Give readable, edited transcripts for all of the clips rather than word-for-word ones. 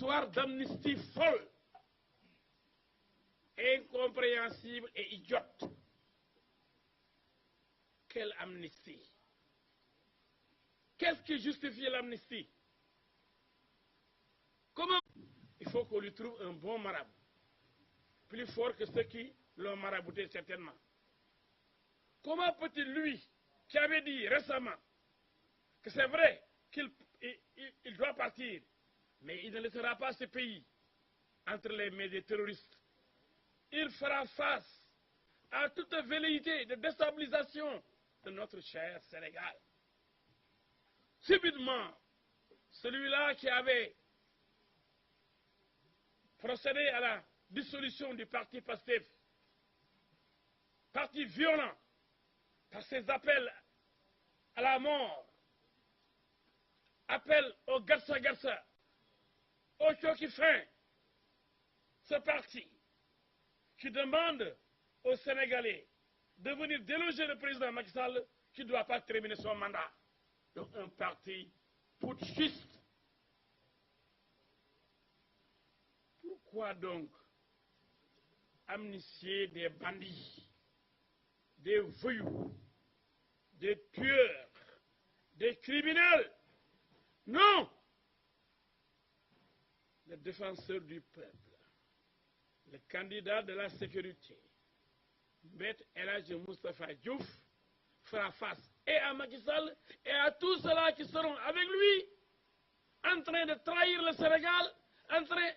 histoire d'amnistie folle, incompréhensible et idiote. Quelle amnistie? Qu'est-ce qui justifie l'amnistie? Comment? Il faut qu'on lui trouve un bon marabout, plus fort que ceux qui l'ont marabouté certainement. Comment peut-il, lui, qui avait dit récemment que c'est vrai qu'il doit partir, mais il ne laissera pas ce pays entre les mains des terroristes. Il fera face à toute velléité de déstabilisation de notre cher Sénégal. Subitement, celui-là qui avait procédé à la dissolution du parti PASTEF, parti violent par ses appels à la mort, appel au Garça, au Chokifin, ce parti qui demande aux Sénégalais de venir déloger le président Macky Sall qui ne doit pas terminer son mandat. Donc un parti putschiste. Pourquoi donc amnistier des bandits, des voyous, des tueurs, des criminels? Non! Le défenseur du peuple, le candidat de la sécurité, Maître El Hadji Moustapha Diouf, fera face et à Macky Sall et à tous ceux-là qui seront avec lui en train de trahir le Sénégal, en train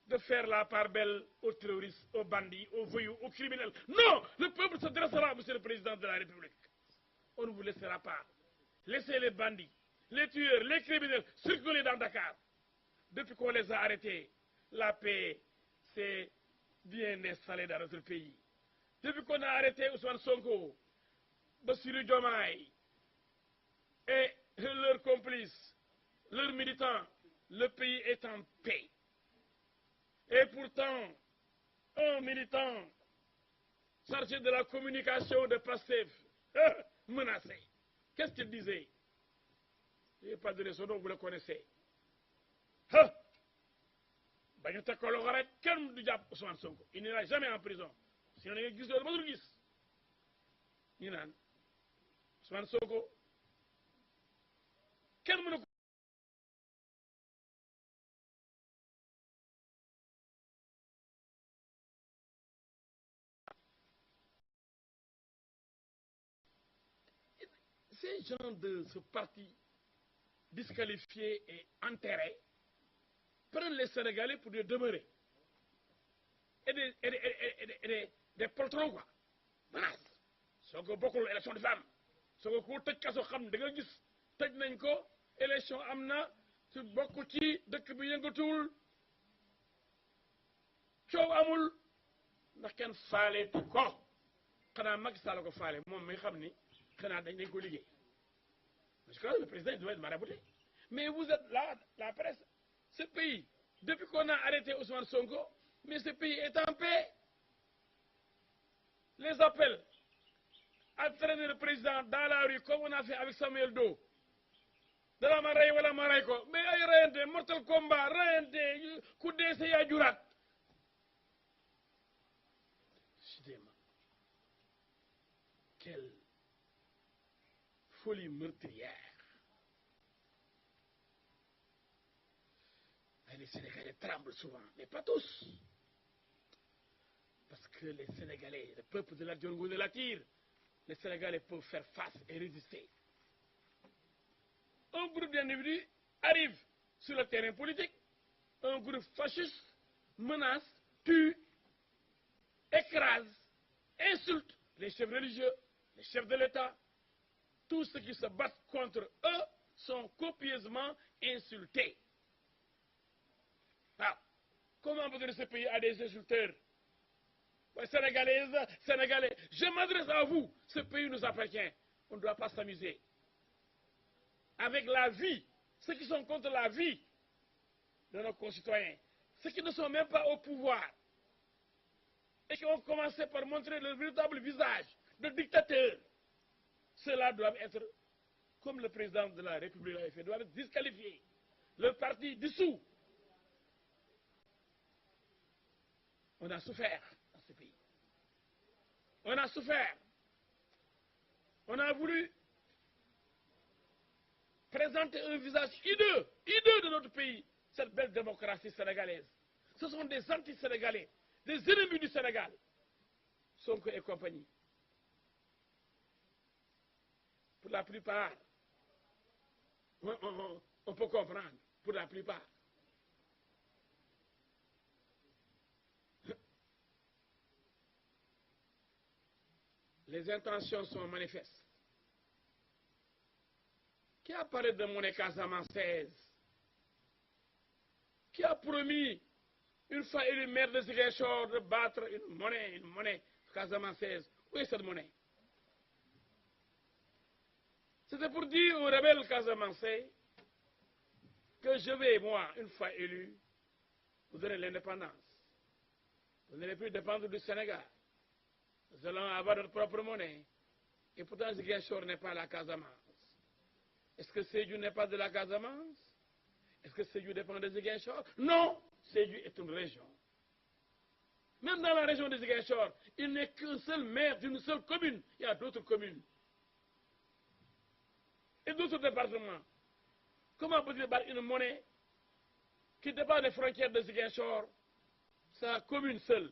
de faire la part belle aux terroristes, aux bandits, aux voyous, aux criminels. Non! Le peuple se dressera, monsieur le président de la République. On ne vous laissera pas. Laissez les bandits, les tueurs, les criminels circuler dans Dakar. Depuis qu'on les a arrêtés, la paix s'est bien installée dans notre pays. Depuis qu'on a arrêté Ousmane Sonko, Bassirou Diomaye et leurs complices, leurs militants, le pays est en paix. Et pourtant, un militant chargé de la communication de PASTEF, menacé. Qu'est-ce qu'il disait? Je n'ai pas donné son nom, vous le connaissez. Il n'ira jamais en prison. Si on est gis loolu mësul gis ñu naan Ousmane Sonko kenn mënu ko. Ces gens de ce parti disqualifiés et enterrés prennent les Sénégalais pour des demeurés et des poltrons, quoi. Menace. Soo ko bokkul élection de femme soo ko tëj kaso xam da nga gis tëj nañ ko élection am na su bokk ci dëkk bi yëngatuwul coow amul ndax kenn faaleetu ko xanaa Macky Sall ko faale moom mi xam ni xanaa dañ ko liggéey parce que le président doit être marabouté. Mais vous êtes là, la presse, ce pays, depuis qu'on a arrêté Ousmane Sonko, mais ce pays est en paix. Les appels à traîner le président dans la rue comme on a fait avec Samuel Doe. Dala ma rey wala ma rey ko mais ay reyante mortal combat reyante ku dee sa yaa juraat. Quelle folie meurtrière. Les Sénégalais tremblent souvent, mais pas tous. Parce que les Sénégalais, le peuple de la Diongo de la Tire, les Sénégalais peuvent faire face et résister. Un groupe d'individus arrive sur le terrain politique, un groupe fasciste menace, tue, écrase, insulte les chefs religieux, les chefs de l'État. Tous ceux qui se battent contre eux sont copieusement insultés. Ah, comment vous dire ce pays à des insulteurs? Sénégalaises, Sénégalais, je m'adresse à vous. Ce pays nous appartient. On ne doit pas s'amuser. Avec la vie, ceux qui sont contre la vie de nos concitoyens, ceux qui ne sont même pas au pouvoir, et qui ont commencé par montrer leur véritable visage de dictateur, ceux-là doivent être, comme le président de la République l'a fait, doivent être disqualifiés. Le parti dissous. On a souffert dans ce pays. On a souffert. On a voulu présenter un visage hideux de notre pays, cette belle démocratie sénégalaise. Ce sont des anti-sénégalais, des ennemis du Sénégal, Sonko et compagnie. Pour la plupart, on peut comprendre, pour la plupart. Les intentions sont manifestes. Qui a parlé de monnaie casamançaise? Qui a promis, une fois élu maire de Ziguinchor, de battre une monnaie casamançaise? Où est cette monnaie? C'était pour dire aux rebelles casamançais que je vais, moi, une fois élu, vous donner l'indépendance. Vous n'allez plus dépendre du Sénégal. Nous allons avoir notre propre monnaie. Et pourtant, Ziguinchor n'est pas la Casamance. Est-ce que Sédhiou n'est pas de la Casamance? Est-ce que Sédhiou dépend de Ziguinchor? Non, Sédhiou est une région. Même dans la région de Ziguinchor, il n'est qu'un seul maire d'une seule commune. Il y a d'autres communes. Et d'autres départements. Comment peut-il battre une monnaie qui dépend des frontières de Ziguinchor, sa commune seule,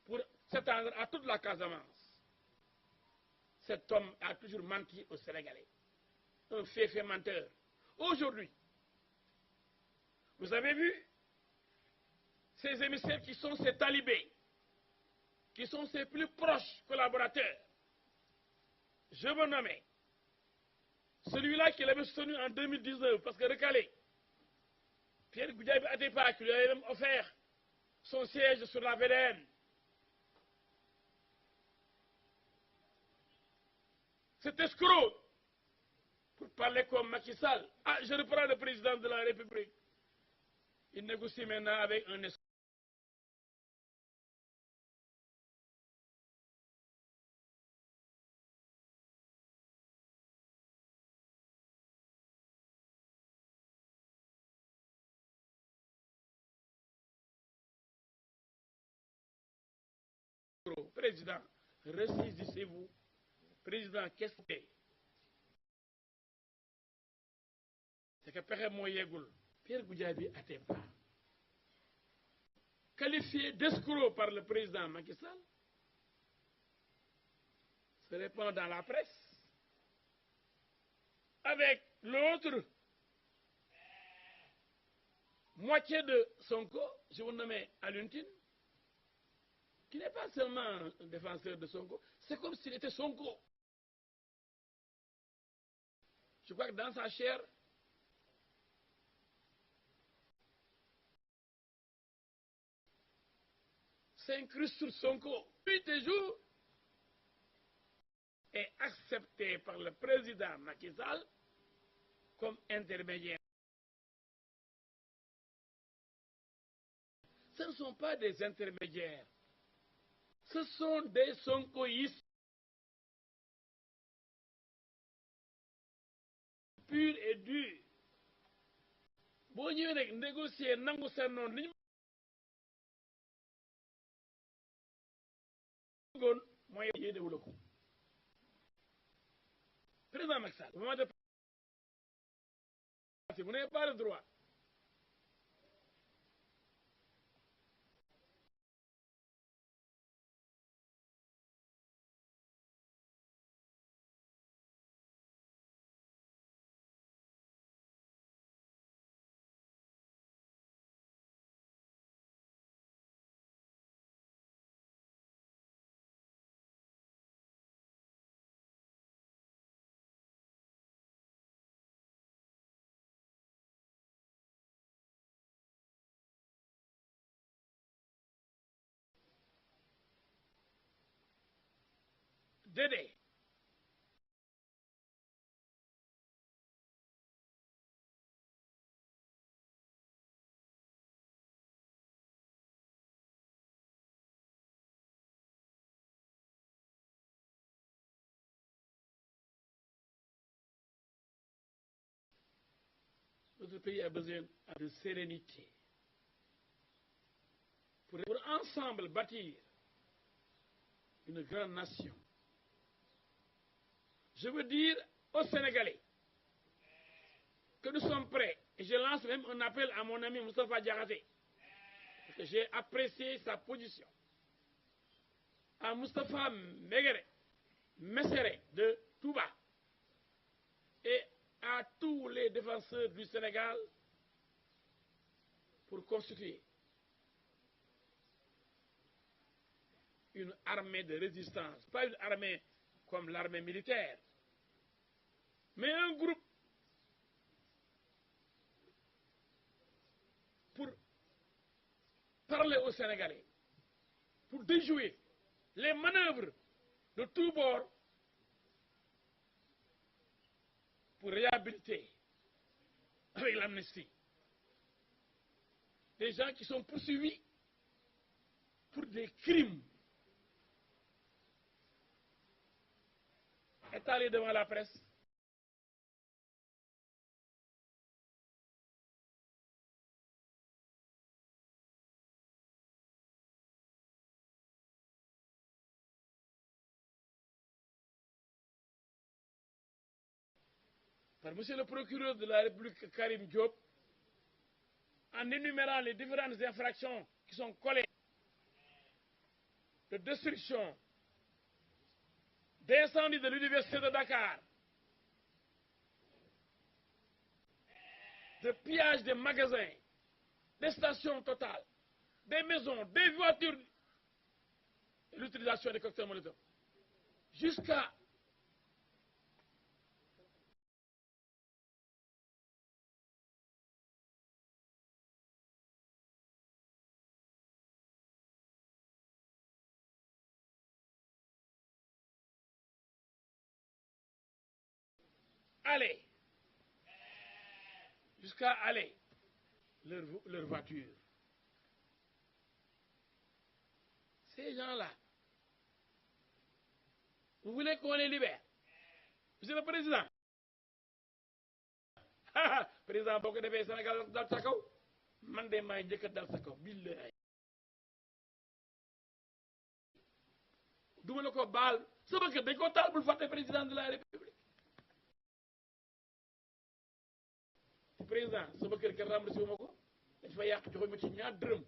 pour s'étendre à toute la Casamance? Cet homme a toujours menti aux Sénégalais. Un fait menteur. Aujourd'hui, vous avez vu ces émissaires qui sont ses talibés, qui sont ses plus proches collaborateurs. Je veux nommer celui-là qui l'avait soutenu en 2019, parce que recalé, Pierre Goudiaby Atepa, qui lui avait même offert son siège sur la VDN. Cet escroc, pour parler comme Macky Sall, je reprends le président de la République. Il négocie maintenant avec un escroc. Président, ressaisissez-vous. Président, qu'est-ce que c'est que Père Moyegul, Pierre Goudiaby Atepa, qualifié d'escroc par le président Macky Sall, se répand dans la presse avec l'autre moitié de Sonko, je vous nomme Aluntine, qui n'est pas seulement un défenseur de Sonko, c'est comme s'il était Sonko. Je crois que dans sa chair, s'incruste sur Sonko. Nuit et jour est accepté par le président Macky Sall comme intermédiaire. Ce ne sont pas des intermédiaires. Ce sont des sonkoïstes purs et durs. Boo ñëwee nag négocier nangu seen noonu li ñu bëggoon mooy yéenewu la ko. Président Macky Sall, au moment de passer, vous n'avez pas le droit d'aider. Notre pays a besoin de sérénité pour ensemble bâtir une grande nation. Je veux dire aux Sénégalais que nous sommes prêts, et je lance même un appel à mon ami Moustapha Diakhaté, parce que j'ai apprécié sa position, à Moustapha Messere de Touba, et à tous les défenseurs du Sénégal pour constituer une armée de résistance, pas une armée comme l'armée militaire, mais un groupe pour parler aux Sénégalais, pour déjouer les manœuvres de tous bords, pour réhabiliter avec l'amnistie des gens qui sont poursuivis pour des crimes étalés devant la presse. Par monsieur le procureur de la République, Karim Diop, en énumérant les différentes infractions qui sont collées de destruction, d'incendie de l'université de Dakar, de pillage des magasins, des stations totales, des maisons, des voitures, l'utilisation des cocktails Molotov, jusqu'à aller leur voiture. Ces gens-là, vous voulez qu'on les libère? Monsieur le Président, président boo ko defee Sénégal dal sa kaw, man de maay njëkk a dal sa kaw, billahi duma la ko baal. Sama kër dañ ko taal, bul fàtte président de la République. Président sama kër kenn remboursé wu ma ko, dañ fa yàq joxe ma ci ñaar dërëm.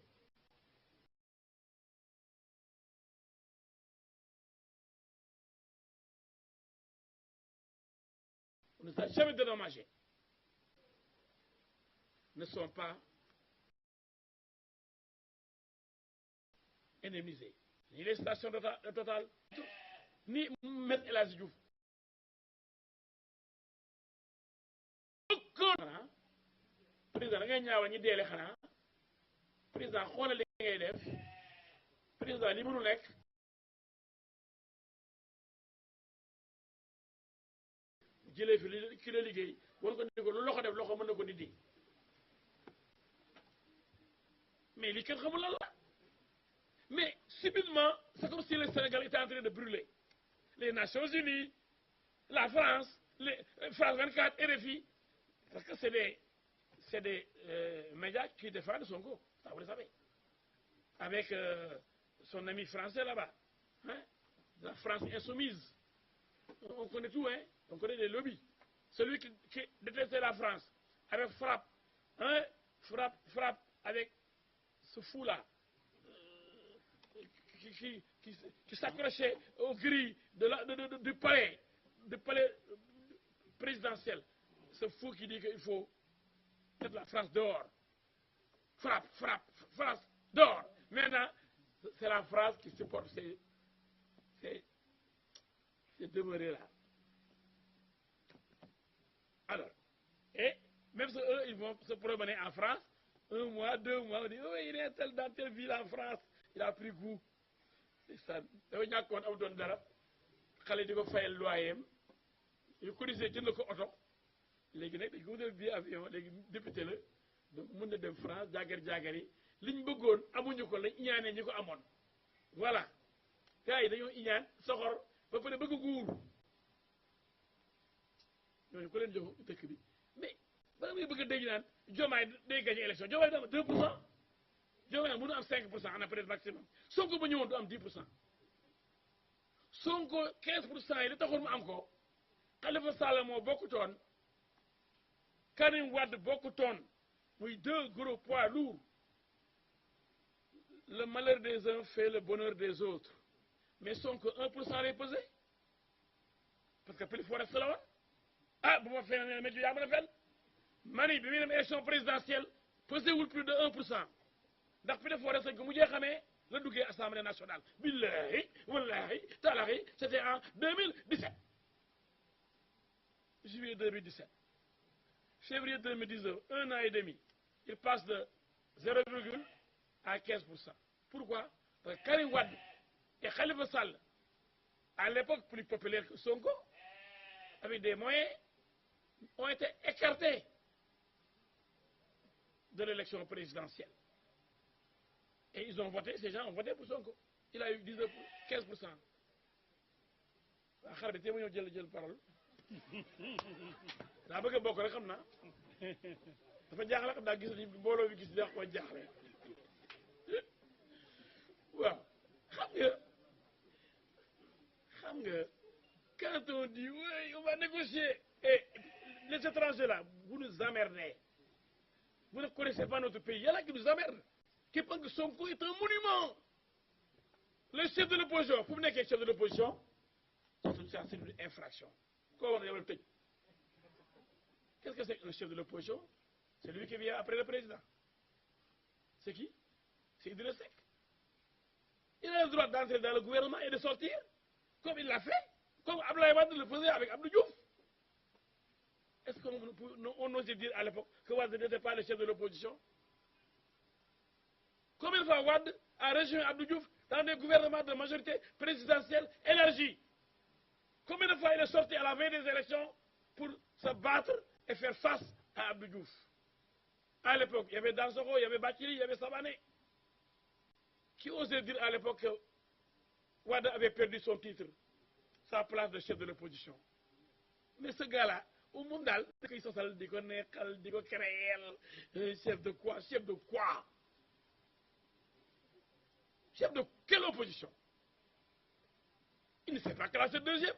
On ne s'est jamais dédommagé. Ne sont pas indemnisés. Ni les stations de Total, ni M. El Hadji Diouf. Président da ngay ñaawal ñi deele xanaa. Président xoolal li ngay def. Président li mënu nekk. jëlee fi ki la liggéey war ko ni ko lu loxo def loxo mën na ko dindi. Mais li kenn xamul lan la. Mais subitement, c'est comme si le Sénégal était en train de brûler. Les Nations Unies, la France, France 24, RFI, parce que c'est des médias qui défendent Sonko, ça vous le savez. Avec son ami français là-bas, hein, la France insoumise. On connaît tout, hein, on connaît les lobbies. Celui qui détestait la France, avec frappe, hein, frappe avec ce fou-là. Qui s'accrochait aux grilles du palais présidentiel. Ce fou qui dit qu'il faut mettre la France dehors. Frappe, France dehors. Maintenant, c'est la France qui supporte ces demeurés-là. Alors, et même si eux, ils vont se promener en France, 1 mois, 2 mois, on dit, oh, il est dans telle ville en France, il a pris goût. dafa ñàkkoon aw doon dara xale di ko fayal loyem yu cotisé jënd ko oto léegi nag dañ ko wutal billet avion léegi député la donc mën na dem France jaagar yi liñ bëggoon amuñu ko lañ iñaanee ñi ko amoon. Voilà gars yi dañoo iñaan soxor ba pare bëgg nguur ñooñu ko leen jox dëkk bi mais ba ngay bëgg a dégg naan Diomaye day gagné élection Diomaye dama 2%. Diomaye mënu am 5% en peut-être maximum Sonko ba ñëwoon du am 10%. Sonko 15% yi li taxoon mu am ko Khalifa Sall moo bokkutoon Karim Wade bokkutoon muy deux gros poids lourds. Le malheur des uns fait le bonheur des autres mais Sonko 1% lay pesé parce que plus fort rek la woon ah bu ma fenn ne ma yaa mën a fenn mani bi muy dem élection présidentielle pesé wul plus de 1% ndax plus fort rek ko mujjee xamee la duggee assemblée nationale billahi wallahi talahi c'était en 2017 juillet 2017 février 2019 un an et demi il passe de 0, à 15%. Pourquoi? Parce que Karim Wade et Khalifa Sall, à l'époque plus populaire que Sonko, avec des moyens, ont été écartés de l'élection présidentielle. Et ils ont voté, ces gens ont voté pour Sonko. Il a eu 15%. xar bi tey ma ñëw jël parole daa bëgg a bokk rek xam naa dafa jaaxle xam naa gis ni mbooloo bi gis dax ko jaaxle waaw xam nga quand on dit oui on va négocier et les étrangers là vous nous emmerdez vous ne connaissez pas notre pays il y en a qui nous emmerdent qui pensent que Sonko est un monument le chef de l'opposition fu mu nekkee chef de l'opposition c'est une infraction koo wax ne yow la tëj qu'est-ce que c'est un chef de l'opposition c'est lui qui vient après le président c'est qui c'est Idrissa Seck il a le droit d'entrer dans le gouvernement et de sortir comme il l'a fait comme Abdoulaye Wade le faisait avec Abdou Diouf. Est-ce qu'on osait dire à l'époque que Wade n'était pas le chef de l'opposition? Combien de fois Wade a rejoint Abdou Diouf dans des gouvernements de majorité présidentielle élargie? Combien de fois il est sorti à la veille des élections pour se battre et faire face à Abdou Diouf? À l'époque, il y avait Dansokho, il y avait Bathily, il y avait Savané. Qui osait dire à l'époque que Wade avait perdu son titre, sa place de chef de l'opposition? Mais ce gars-là, au mondial, il dit chef de quoi? Chef de quoi? Chef de quelle opposition? Il ne s'est pas classé deuxième.